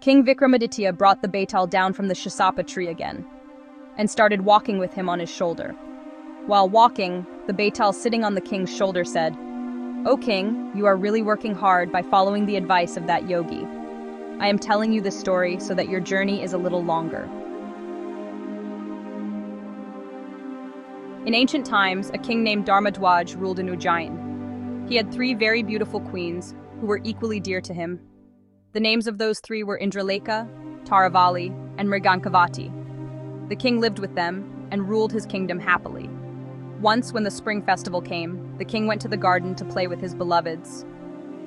King Vikramaditya brought the Betal down from the Shisapa tree again, and started walking with him on his shoulder. While walking, the Betal sitting on the king's shoulder said, "O king, you are really working hard by following the advice of that yogi. I am telling you this story so that your journey is a little longer." In ancient times, a king named Dharmadwaj ruled in Ujjain. He had 3 very beautiful queens who were equally dear to him. The names of those 3 were Indraleka, Taravali, and Mrigankavati. The king lived with them and ruled his kingdom happily. Once, when the spring festival came, the king went to the garden to play with his beloveds.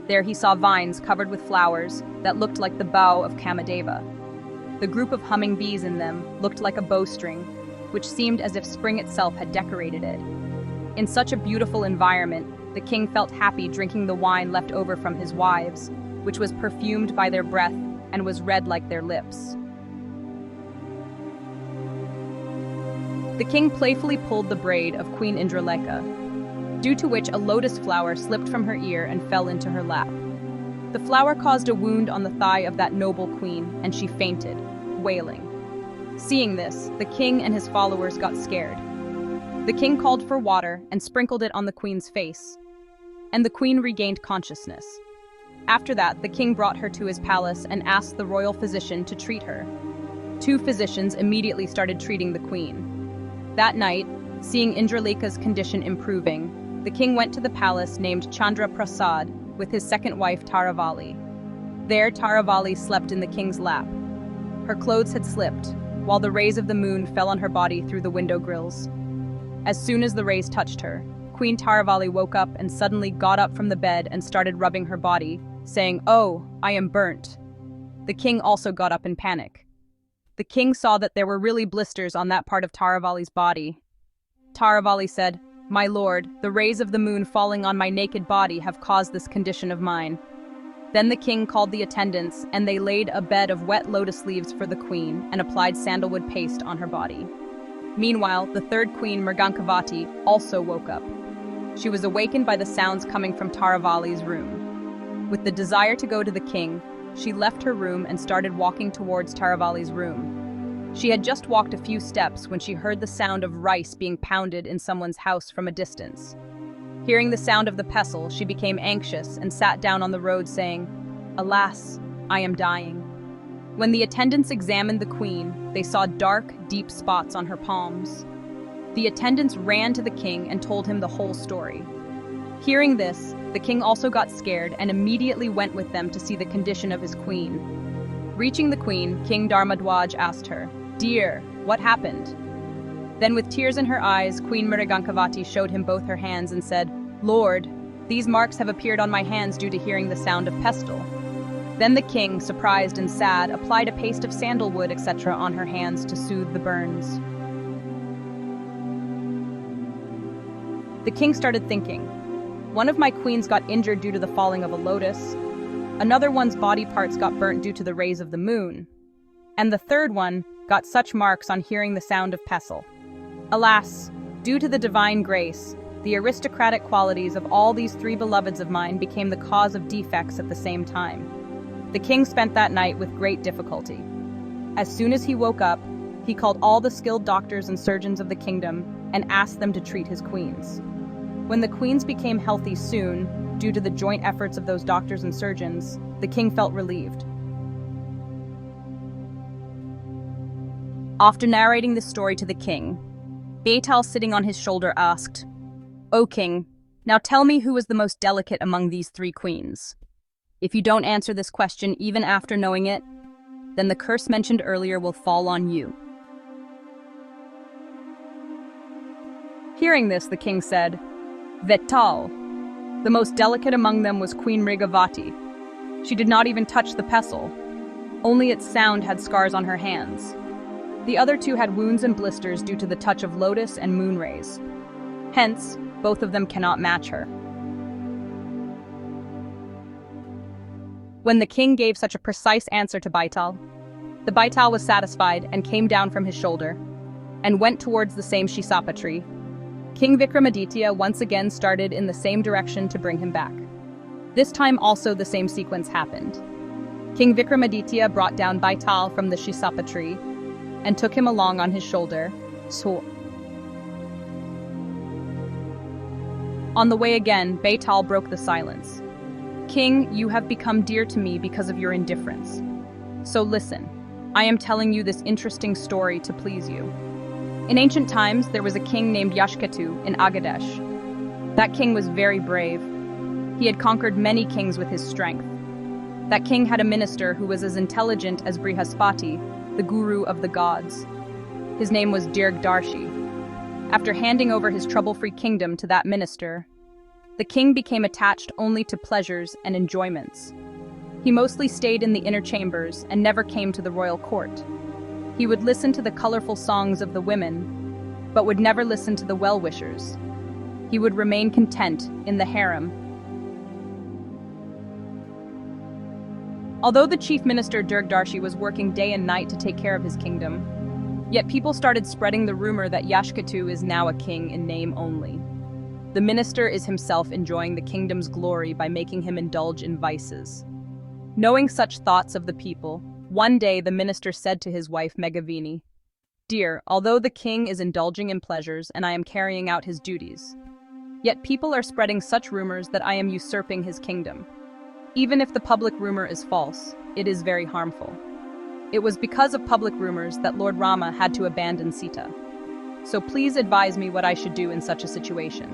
There he saw vines covered with flowers that looked like the bow of Kamadeva. The group of humming bees in them looked like a bowstring, which seemed as if spring itself had decorated it. In such a beautiful environment, the king felt happy drinking the wine left over from his wives, which was perfumed by their breath and was red like their lips. The king playfully pulled the braid of Queen Indraleka, due to which a lotus flower slipped from her ear and fell into her lap. The flower caused a wound on the thigh of that noble queen, and she fainted, wailing. Seeing this, the king and his followers got scared. The king called for water and sprinkled it on the queen's face, and the queen regained consciousness. After that, the king brought her to his palace and asked the royal physician to treat her. 2 physicians immediately started treating the queen. That night, seeing Indraleka's condition improving, the king went to the palace named Chandra Prasad with his second wife Taravali. There, Taravali slept in the king's lap. Her clothes had slipped, while the rays of the moon fell on her body through the window grills. As soon as the rays touched her, Queen Taravali woke up and suddenly got up from the bed and started rubbing her body, saying, "Oh, I am burnt." The king also got up in panic. The king saw that there were really blisters on that part of Taravali's body. Taravali said, "My lord, the rays of the moon falling on my naked body have caused this condition of mine." Then the king called the attendants, and they laid a bed of wet lotus leaves for the queen and applied sandalwood paste on her body. Meanwhile, the 3rd queen, Mrigankavati, also woke up. She was awakened by the sounds coming from Taravali's room. With the desire to go to the king, she left her room and started walking towards Taravali's room. She had just walked a few steps when she heard the sound of rice being pounded in someone's house from a distance. Hearing the sound of the pestle, she became anxious and sat down on the road saying, "Alas, I am dying." When the attendants examined the queen, they saw dark, deep spots on her palms. The attendants ran to the king and told him the whole story. Hearing this, the king also got scared and immediately went with them to see the condition of his queen. Reaching the queen, King Dharmadwaj asked her, "Dear, what happened?" Then with tears in her eyes, Queen Mrigankavati showed him both her hands and said, "Lord, these marks have appeared on my hands due to hearing the sound of pestle." Then the king, surprised and sad, applied a paste of sandalwood, etc. on her hands to soothe the burns. The king started thinking, "One of my queens got injured due to the falling of a lotus, another one's body parts got burnt due to the rays of the moon, and the 3rd one got such marks on hearing the sound of pestle. Alas, due to the divine grace, the aristocratic qualities of all these 3 beloveds of mine became the cause of defects at the same time." The king spent that night with great difficulty. As soon as he woke up, he called all the skilled doctors and surgeons of the kingdom and asked them to treat his queens. When the queens became healthy soon, due to the joint efforts of those doctors and surgeons, the king felt relieved. After narrating this story to the king, Betal, sitting on his shoulder, asked, "O king, now tell me who was the most delicate among these 3 queens. If you don't answer this question even after knowing it, then the curse mentioned earlier will fall on you." Hearing this, the king said, "Betal. The most delicate among them was Queen Mrigavati. She did not even touch the pestle. Only its sound had scars on her hands. The other 2 had wounds and blisters due to the touch of lotus and moon rays. Hence, both of them cannot match her." When the king gave such a precise answer to Betal, the Betal was satisfied and came down from his shoulder and went towards the same Shisapa tree. King Vikramaditya once again started in the same direction to bring him back. This time also the same sequence happened. King Vikramaditya brought down Betal from the Shisapa tree and took him along on his shoulder. So, on the way again, Betal broke the silence. King, you have become dear to me because of your indifference. So listen, I am telling you this interesting story to please you. In ancient times, there was a king named Yashketu in Agadesh. That king was very brave. He had conquered many kings with his strength. That king had a minister who was as intelligent as Brihaspati, the guru of the gods. His name was Dirgdarshi. After handing over his trouble-free kingdom to that minister, the king became attached only to pleasures and enjoyments. He mostly stayed in the inner chambers and never came to the royal court. He would listen to the colorful songs of the women, but would never listen to the well-wishers. He would remain content in the harem. Although the chief minister Dirgdarshi was working day and night to take care of his kingdom, yet people started spreading the rumor that Yashketu is now a king in name only. The minister is himself enjoying the kingdom's glory by making him indulge in vices. Knowing such thoughts of the people, one day the minister said to his wife Meghavini, "Dear, although the king is indulging in pleasures and I am carrying out his duties, yet people are spreading such rumors that I am usurping his kingdom. Even if the public rumor is false, it is very harmful. It was because of public rumors that Lord Rama had to abandon Sita. So please advise me what I should do in such a situation."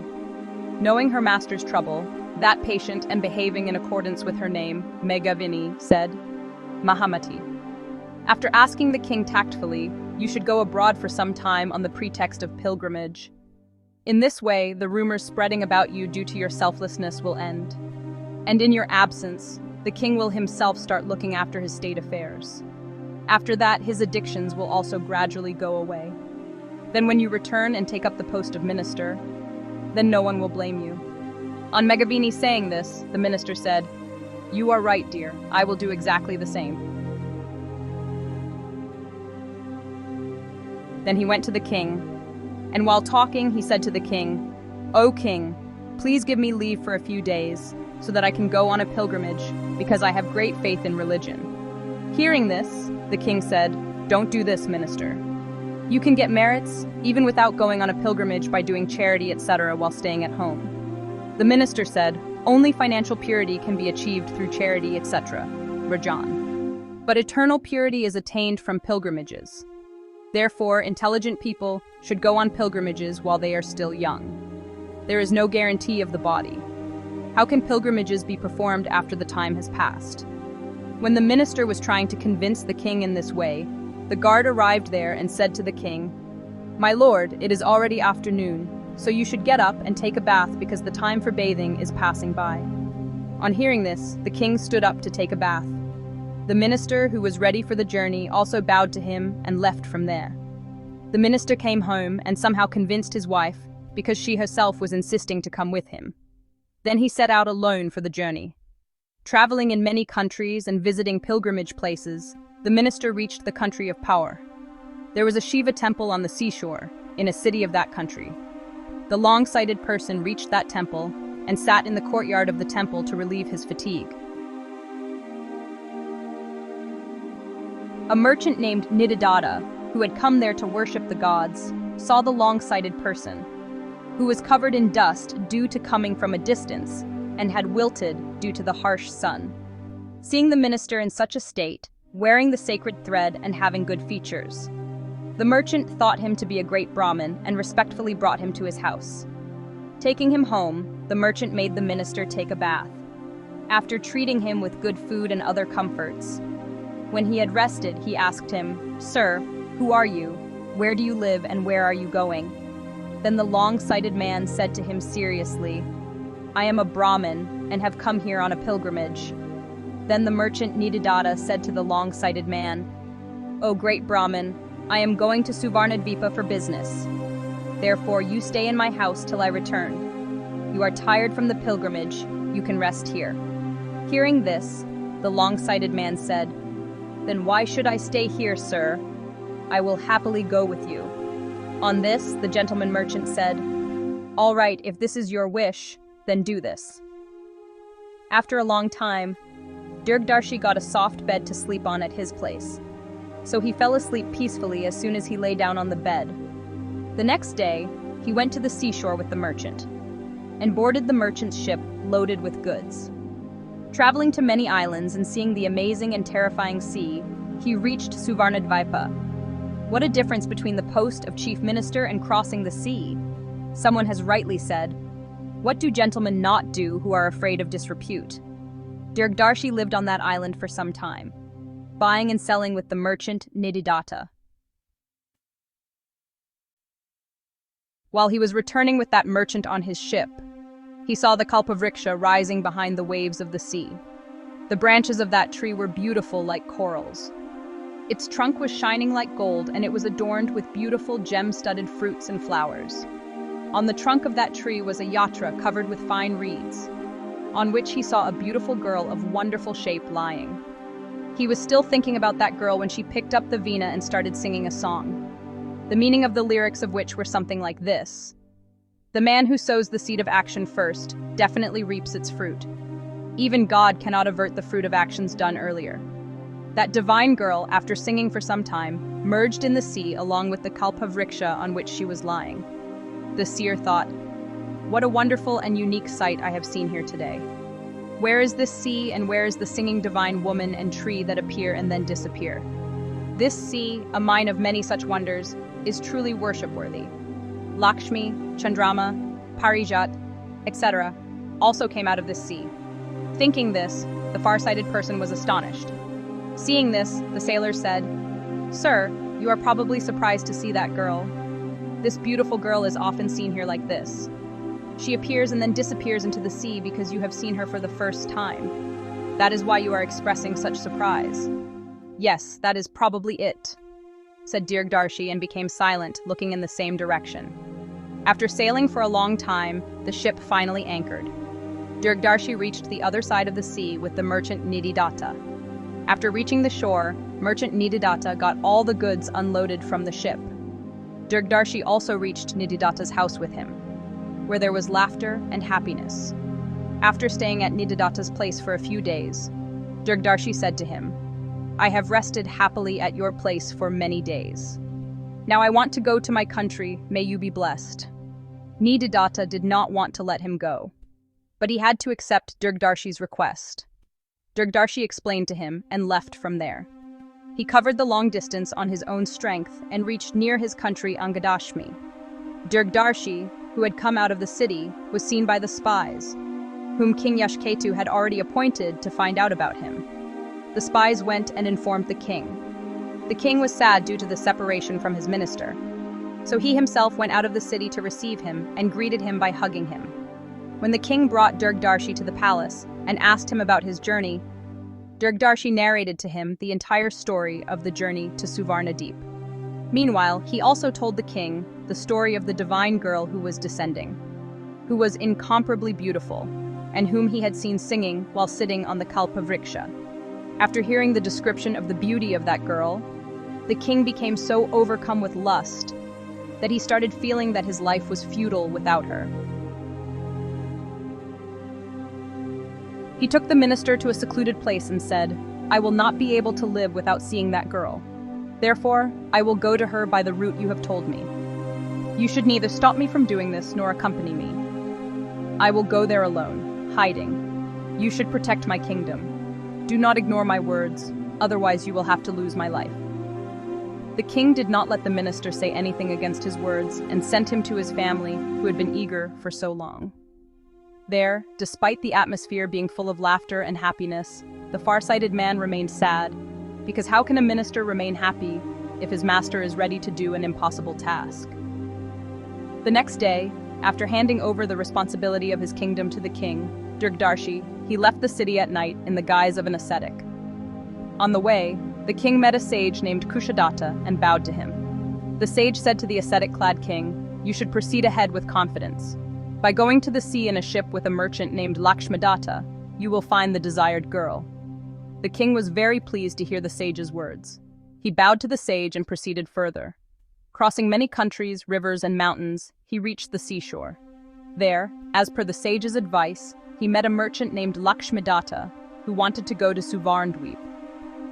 Knowing her master's trouble, that patient and behaving in accordance with her name, Meghavini, said, "Mahamati, after asking the king tactfully, you should go abroad for some time on the pretext of pilgrimage. In this way, the rumors spreading about you due to your selflessness will end. And in your absence, the king will himself start looking after his state affairs. After that, his addictions will also gradually go away. Then when you return and take up the post of minister, then no one will blame you." On Meghavini saying this, the minister said, "You are right, dear. I will do exactly the same." Then he went to the king, and while talking, he said to the king, "O king, please give me leave for a few days, so that I can go on a pilgrimage, because I have great faith in religion." Hearing this, the king said, "Don't do this, minister. You can get merits, even without going on a pilgrimage by doing charity, etc., while staying at home." The minister said, "Only financial purity can be achieved through charity, etc., Rajan. But eternal purity is attained from pilgrimages. Therefore, intelligent people should go on pilgrimages while they are still young. There is no guarantee of the body. How can pilgrimages be performed after the time has passed?" When the minister was trying to convince the king in this way, the guard arrived there and said to the king, "My lord, it is already afternoon, so you should get up and take a bath because the time for bathing is passing by." On hearing this, the king stood up to take a bath. The minister, who was ready for the journey, also bowed to him and left from there. The minister came home and somehow convinced his wife, because she herself was insisting to come with him. Then he set out alone for the journey. Traveling in many countries and visiting pilgrimage places, the minister reached the country of Power. There was a Shiva temple on the seashore, in a city of that country. The long-sighted person reached that temple and sat in the courtyard of the temple to relieve his fatigue. A merchant named Nidadatta, who had come there to worship the gods, saw the long-sighted person, who was covered in dust due to coming from a distance and had wilted due to the harsh sun. Seeing the minister in such a state, wearing the sacred thread and having good features, the merchant thought him to be a great Brahmin and respectfully brought him to his house. Taking him home, the merchant made the minister take a bath. After treating him with good food and other comforts, when he had rested, he asked him, "Sir, who are you? Where do you live and where are you going?" Then the long-sighted man said to him seriously, "I am a Brahmin and have come here on a pilgrimage." Then the merchant Nidadatta said to the long-sighted man, "O great Brahmin, I am going to Suvarnadvipa for business. Therefore you stay in my house till I return. You are tired from the pilgrimage, you can rest here." Hearing this, the long-sighted man said, "Then why should I stay here, sir? I will happily go with you." On this, the gentleman merchant said, "All right, if this is your wish, then do this." After a long time, Dirgdarshi got a soft bed to sleep on at his place. So he fell asleep peacefully as soon as he lay down on the bed. The next day, he went to the seashore with the merchant and boarded the merchant's ship loaded with goods. Traveling to many islands and seeing the amazing and terrifying sea, he reached Suvarnadvipa. What a difference between the post of chief minister and crossing the sea! Someone has rightly said, "What do gentlemen not do who are afraid of disrepute?" Dirgdarshi lived on that island for some time, buying and selling with the merchant Nididatta. While he was returning with that merchant on his ship, he saw the kalpavriksha rising behind the waves of the sea. The branches of that tree were beautiful like corals. Its trunk was shining like gold, and it was adorned with beautiful gem-studded fruits and flowers. On the trunk of that tree was a yatra covered with fine reeds, on which he saw a beautiful girl of wonderful shape lying. He was still thinking about that girl when she picked up the veena and started singing a song, the meaning of the lyrics of which were something like this: "The man who sows the seed of action first definitely reaps its fruit. Even God cannot avert the fruit of actions done earlier." That divine girl, after singing for some time, merged in the sea along with the kalpavriksha on which she was lying. The seer thought, "What a wonderful and unique sight I have seen here today. Where is this sea, and where is the singing divine woman and tree that appear and then disappear? This sea, a mine of many such wonders, is truly worship-worthy." Lakshmi, Chandrama, Parijat, etc. also came out of this sea. Thinking this, the far-sighted person was astonished. Seeing this, the sailor said, "Sir, you are probably surprised to see that girl. This beautiful girl is often seen here like this. She appears and then disappears into the sea because you have seen her for the first time. That is why you are expressing such surprise." "Yes, that is probably it," said Dirgdarshi, and became silent, looking in the same direction. After sailing for a long time, the ship finally anchored. Dirgdarshi reached the other side of the sea with the merchant Nididatta. After reaching the shore, merchant Nididatta got all the goods unloaded from the ship. Dirgdarshi also reached Nididatta's house with him, where there was laughter and happiness. After staying at Nididatta's place for a few days, Dirgdarshi said to him, "I have rested happily at your place for many days. Now I want to go to my country, may you be blessed." Nididatta did not want to let him go, but he had to accept Dirgdarshi's request. Dirgdarshi explained to him and left from there. He covered the long distance on his own strength and reached near his country Angadashmi. Dirgdarshi, who had come out of the city, was seen by the spies, whom King Yashketu had already appointed to find out about him. The spies went and informed the king. The king was sad due to the separation from his minister, so he himself went out of the city to receive him and greeted him by hugging him. When the king brought Dirgdarshi to the palace and asked him about his journey, Dirgdarshi narrated to him the entire story of the journey to Suvarnadeep. Meanwhile, he also told the king the story of the divine girl who was descending, who was incomparably beautiful, and whom he had seen singing while sitting on the kalpavriksha. After hearing the description of the beauty of that girl, the king became so overcome with lust that he started feeling that his life was futile without her. He took the minister to a secluded place and said, "I will not be able to live without seeing that girl. Therefore, I will go to her by the route you have told me. You should neither stop me from doing this nor accompany me. I will go there alone, hiding. You should protect my kingdom. Do not ignore my words, otherwise you will have to lose my life." The king did not let the minister say anything against his words and sent him to his family, who had been eager for so long. There, despite the atmosphere being full of laughter and happiness, the far-sighted man remained sad, because how can a minister remain happy if his master is ready to do an impossible task? The next day, after handing over the responsibility of his kingdom to the king, Dirgdarshi, he left the city at night in the guise of an ascetic. On the way, the king met a sage named Kushadatta and bowed to him. The sage said to the ascetic-clad king, "You should proceed ahead with confidence. By going to the sea in a ship with a merchant named Lakshmadatta, you will find the desired girl." The king was very pleased to hear the sage's words. He bowed to the sage and proceeded further. Crossing many countries, rivers, and mountains, he reached the seashore. There, as per the sage's advice, he met a merchant named Lakshmadatta, who wanted to go to Suvarndweep.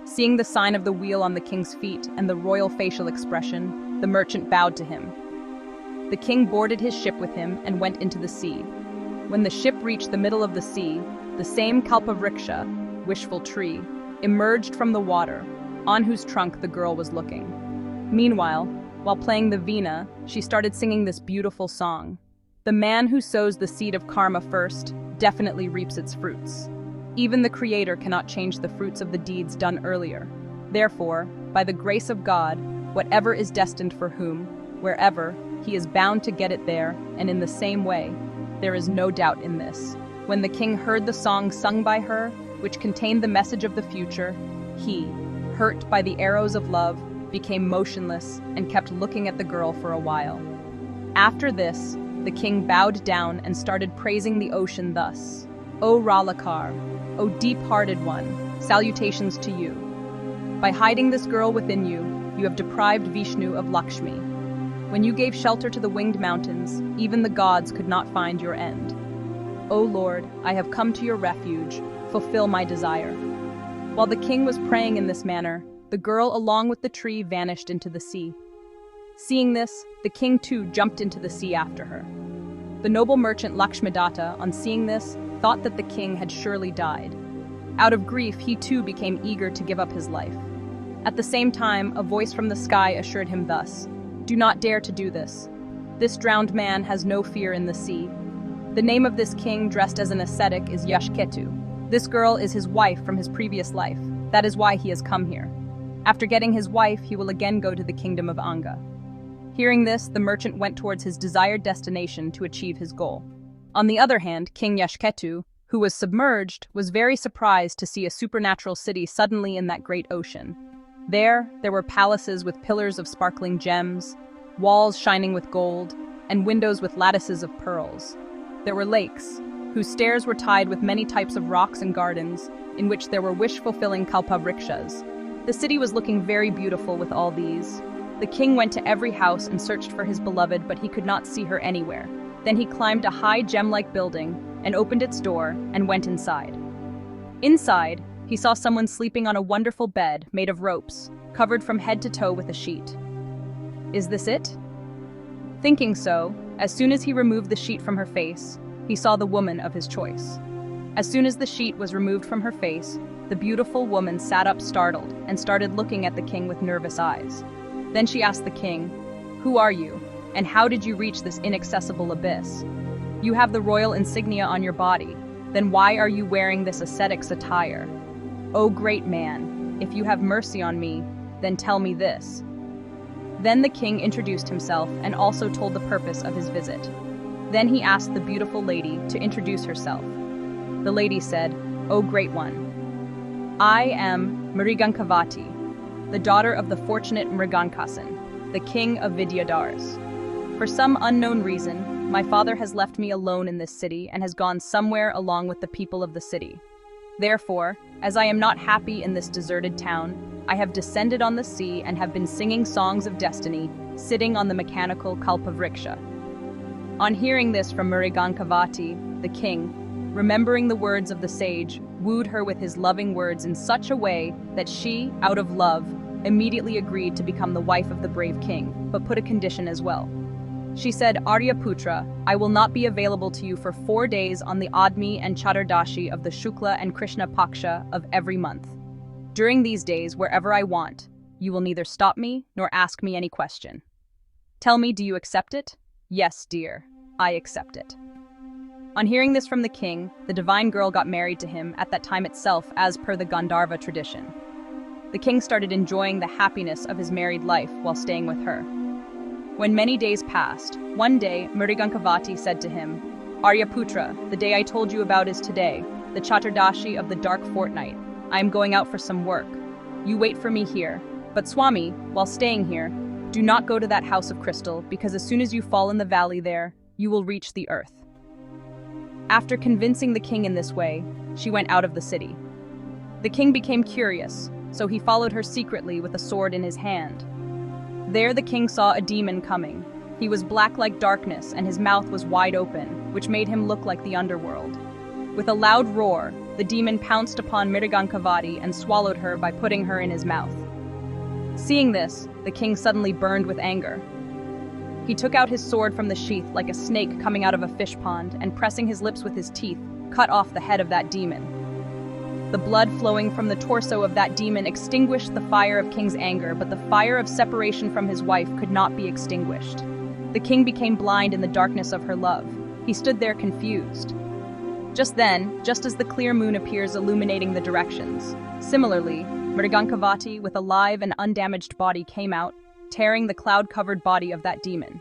Seeing the sign of the wheel on the king's feet and the royal facial expression, the merchant bowed to him. The king boarded his ship with him and went into the sea. When the ship reached the middle of the sea, the same kalpavriksha, wishful tree, emerged from the water, on whose trunk the girl was looking. Meanwhile, while playing the veena, she started singing this beautiful song. The man who sows the seed of karma first definitely reaps its fruits. Even the Creator cannot change the fruits of the deeds done earlier. Therefore, by the grace of God, whatever is destined for whom, wherever, he is bound to get it there, and in the same way, there is no doubt in this. When the king heard the song sung by her, which contained the message of the future, he, hurt by the arrows of love, became motionless and kept looking at the girl for a while. After this, the king bowed down and started praising the ocean thus: "O Ralakar, O deep-hearted one, salutations to you. By hiding this girl within you, you have deprived Vishnu of Lakshmi. When you gave shelter to the winged mountains, even the gods could not find your end. O Lord, I have come to your refuge, fulfill my desire." While the king was praying in this manner, the girl along with the tree vanished into the sea. Seeing this, the king too jumped into the sea after her. The noble merchant Lakshmadatta, on seeing this, thought that the king had surely died. Out of grief, he too became eager to give up his life. At the same time, a voice from the sky assured him thus: "Do not dare to do this. This drowned man has no fear in the sea. The name of this king dressed as an ascetic is Yashketu. This girl is his wife from his previous life. That is why he has come here. After getting his wife, he will again go to the kingdom of Anga." Hearing this, the merchant went towards his desired destination to achieve his goal. On the other hand, King Yashketu, who was submerged, was very surprised to see a supernatural city suddenly in that great ocean. There were palaces with pillars of sparkling gems, walls shining with gold, and windows with lattices of pearls. There were lakes, whose stairs were tied with many types of rocks and gardens, in which there were wish-fulfilling kalpavrikshas. The city was looking very beautiful with all these. The king went to every house and searched for his beloved, but he could not see her anywhere. Then he climbed a high gem-like building and opened its door and went inside. Inside, he saw someone sleeping on a wonderful bed made of ropes, covered from head to toe with a sheet. Is this it? Thinking so, as soon as he removed the sheet from her face, he saw the woman of his choice. As soon as the sheet was removed from her face, the beautiful woman sat up startled and started looking at the king with nervous eyes. Then she asked the king, "Who are you, and how did you reach this inaccessible abyss? You have the royal insignia on your body, then why are you wearing this ascetic's attire? O great man, if you have mercy on me, then tell me this." Then the king introduced himself and also told the purpose of his visit. Then he asked the beautiful lady to introduce herself. The lady said, "O great one, I am Mrigankavati, the daughter of the fortunate Mrigankasan, the king of Vidyadhars. For some unknown reason, my father has left me alone in this city and has gone somewhere along with the people of the city. Therefore, as I am not happy in this deserted town, I have descended on the sea and have been singing songs of destiny, sitting on the mechanical kalpavriksha." On hearing this from Mrigankavati, the king, remembering the words of the sage, wooed her with his loving words in such a way that she, out of love, immediately agreed to become the wife of the brave king, but put a condition as well. She said, "Aryaputra, I will not be available to you for 4 days on the Admi and Chaturdashi of the Shukla and Krishna Paksha of every month. During these days, wherever I want, you will neither stop me nor ask me any question. Tell me, do you accept it?" "Yes, dear, I accept it." On hearing this from the king, the divine girl got married to him at that time itself as per the Gandharva tradition. The king started enjoying the happiness of his married life while staying with her. When many days passed, one day Mrigankavati said to him, "Aryaputra, the day I told you about is today, the Chaturdashi of the dark fortnight. I am going out for some work. You wait for me here. But Swami, while staying here, do not go to that house of crystal, because as soon as you fall in the valley there, you will reach the earth." After convincing the king in this way, she went out of the city. The king became curious, so he followed her secretly with a sword in his hand. There the king saw a demon coming. He was black like darkness, and his mouth was wide open, which made him look like the underworld. With a loud roar, the demon pounced upon Mrigankavati and swallowed her by putting her in his mouth. Seeing this, the king suddenly burned with anger. He took out his sword from the sheath like a snake coming out of a fish pond and, pressing his lips with his teeth, cut off the head of that demon. The blood flowing from the torso of that demon extinguished the fire of King's anger, but the fire of separation from his wife could not be extinguished. The king became blind in the darkness of her love. He stood there confused. Just then, just as the clear moon appears illuminating the directions, similarly, Mrigankavati with a live and undamaged body came out, tearing the cloud-covered body of that demon.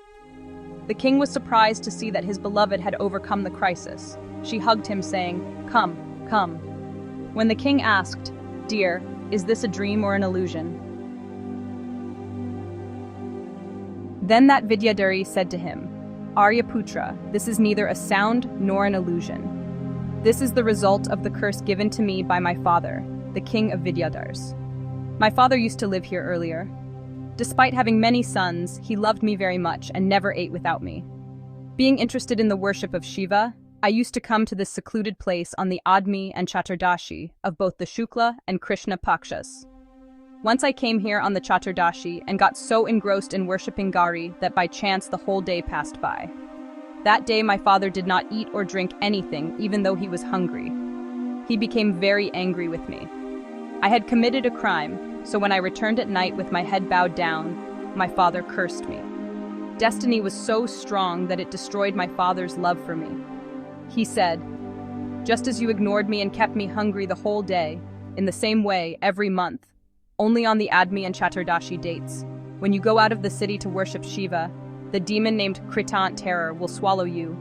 The king was surprised to see that his beloved had overcome the crisis. She hugged him, saying, "Come, come." When the king asked, "Dear, is this a dream or an illusion?" Then that Vidyadhari said to him, "Aryaputra, this is neither a sound nor an illusion. This is the result of the curse given to me by my father, the king of Vidyadhars. My father used to live here earlier. Despite having many sons, he loved me very much and never ate without me. Being interested in the worship of Shiva, I used to come to this secluded place on the Admi and Chaturdashi of both the Shukla and Krishna Pakshas. Once I came here on the Chaturdashi and got so engrossed in worshipping Gauri that by chance the whole day passed by. That day my father did not eat or drink anything, even though he was hungry. He became very angry with me. I had committed a crime, so when I returned at night with my head bowed down, my father cursed me. Destiny was so strong that it destroyed my father's love for me. He said, "Just as you ignored me and kept me hungry the whole day, in the same way, every month, only on the Admi and Chaturdashi dates, when you go out of the city to worship Shiva, the demon named Kritant Terror will swallow you,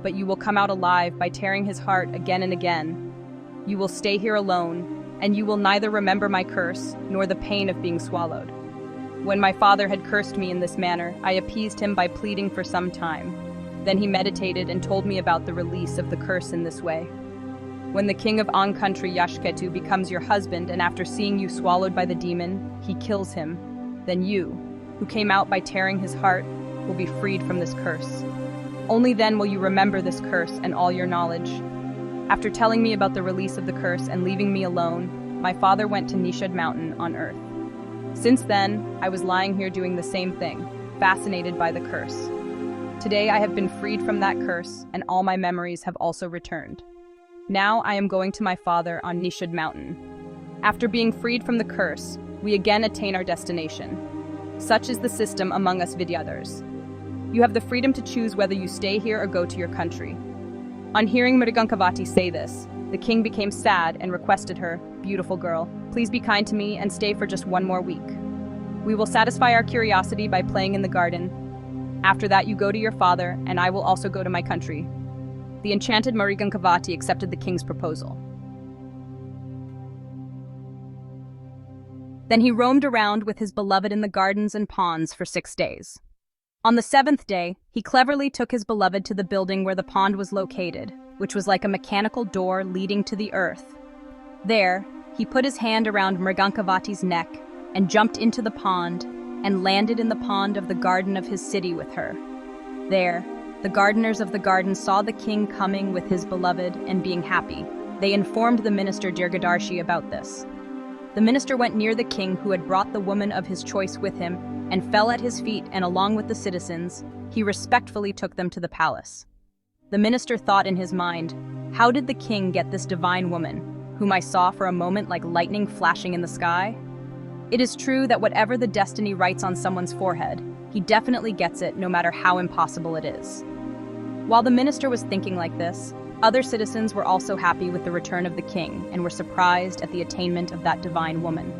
but you will come out alive by tearing his heart again and again. You will stay here alone, and you will neither remember my curse nor the pain of being swallowed." When my father had cursed me in this manner, I appeased him by pleading for some time. Then he meditated and told me about the release of the curse in this way. When the king of Ang country Yashketu becomes your husband and after seeing you swallowed by the demon, he kills him, then you, who came out by tearing his heart, will be freed from this curse. Only then will you remember this curse and all your knowledge. After telling me about the release of the curse and leaving me alone, my father went to Nishad mountain on earth. Since then, I was lying here doing the same thing, fascinated by the curse. Today I have been freed from that curse, and all my memories have also returned. Now I am going to my father on Nishad mountain. After being freed from the curse, we again attain our destination. Such is the system among us Vidyadhars. You have the freedom to choose whether you stay here or go to your country." On hearing Mrigankavati say this, the king became sad and requested her, "Beautiful girl, please be kind to me and stay for just one more week. We will satisfy our curiosity by playing in the garden. After that you go to your father, and I will also go to my country." The enchanted Mrigankavati accepted the king's proposal. Then he roamed around with his beloved in the gardens and ponds for 6 days. On the 7th day, he cleverly took his beloved to the building where the pond was located, which was like a mechanical door leading to the earth. There, he put his hand around Mrigankavati's neck and jumped into the pond and landed in the pond of the garden of his city with her. There, the gardeners of the garden saw the king coming with his beloved and being happy. They informed the minister Dirgadarshi about this. The minister went near the king who had brought the woman of his choice with him and fell at his feet, and along with the citizens, he respectfully took them to the palace. The minister thought in his mind, "How did the king get this divine woman, whom I saw for a moment like lightning flashing in the sky?" It is true that whatever the destiny writes on someone's forehead, he definitely gets it no matter how impossible it is. While the minister was thinking like this, other citizens were also happy with the return of the king and were surprised at the attainment of that divine woman.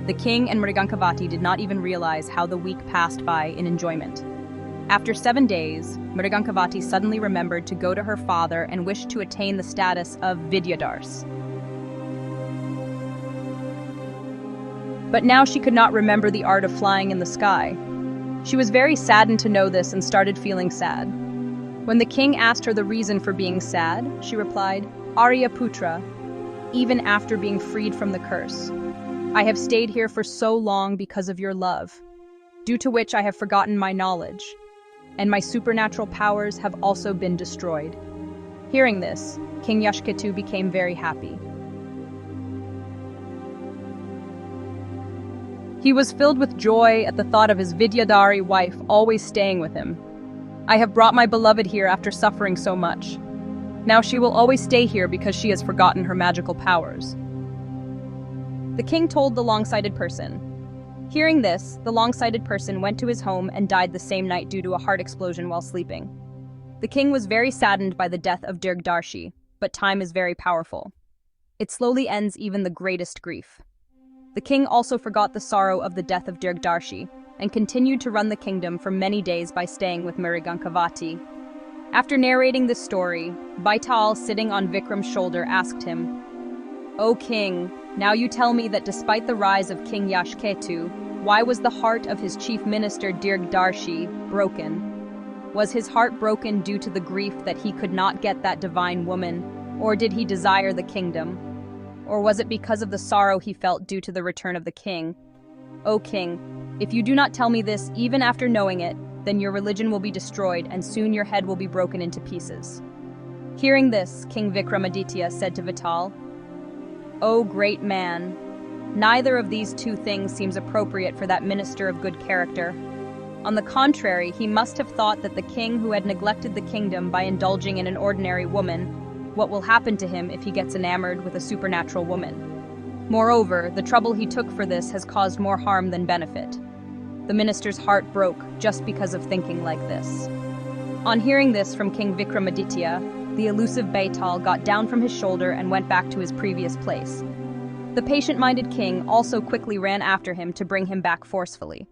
The king and Mrigankavati did not even realize how the week passed by in enjoyment. After 7 days, Mrigankavati suddenly remembered to go to her father and wished to attain the status of Vidyadhars. But now she could not remember the art of flying in the sky. She was very saddened to know this and started feeling sad. When the king asked her the reason for being sad, she replied, "Aryaputra, even after being freed from the curse, I have stayed here for so long because of your love, due to which I have forgotten my knowledge, and my supernatural powers have also been destroyed." Hearing this, King Yashketu became very happy. He was filled with joy at the thought of his Vidyadhari wife always staying with him. I have brought my beloved here after suffering so much. Now she will always stay here because she has forgotten her magical powers. The king told the long-sighted person. Hearing this, the long-sighted person went to his home and died the same night due to a heart explosion while sleeping. The king was very saddened by the death of Dirgdarshi, but time is very powerful. It slowly ends even the greatest grief. The king also forgot the sorrow of the death of Dirgdarshi and continued to run the kingdom for many days by staying with Mrigankavati. After narrating this story, Betal, sitting on Vikram's shoulder, asked him, "O king, now you tell me that despite the rise of King Yashketu, why was the heart of his chief minister Dirgdarshi broken? Was his heart broken due to the grief that he could not get that divine woman, or did he desire the kingdom? Or was it because of the sorrow he felt due to the return of the king? O king, if you do not tell me this even after knowing it, then your religion will be destroyed and soon your head will be broken into pieces." Hearing this, King Vikramaditya said to Betal, "O great man, neither of these two things seems appropriate for that minister of good character. On the contrary, he must have thought that the king who had neglected the kingdom by indulging in an ordinary woman, what will happen to him if he gets enamored with a supernatural woman? Moreover, the trouble he took for this has caused more harm than benefit." The minister's heart broke just because of thinking like this. On hearing this from King Vikramaditya, the elusive Betal got down from his shoulder and went back to his previous place. The patient-minded king also quickly ran after him to bring him back forcefully.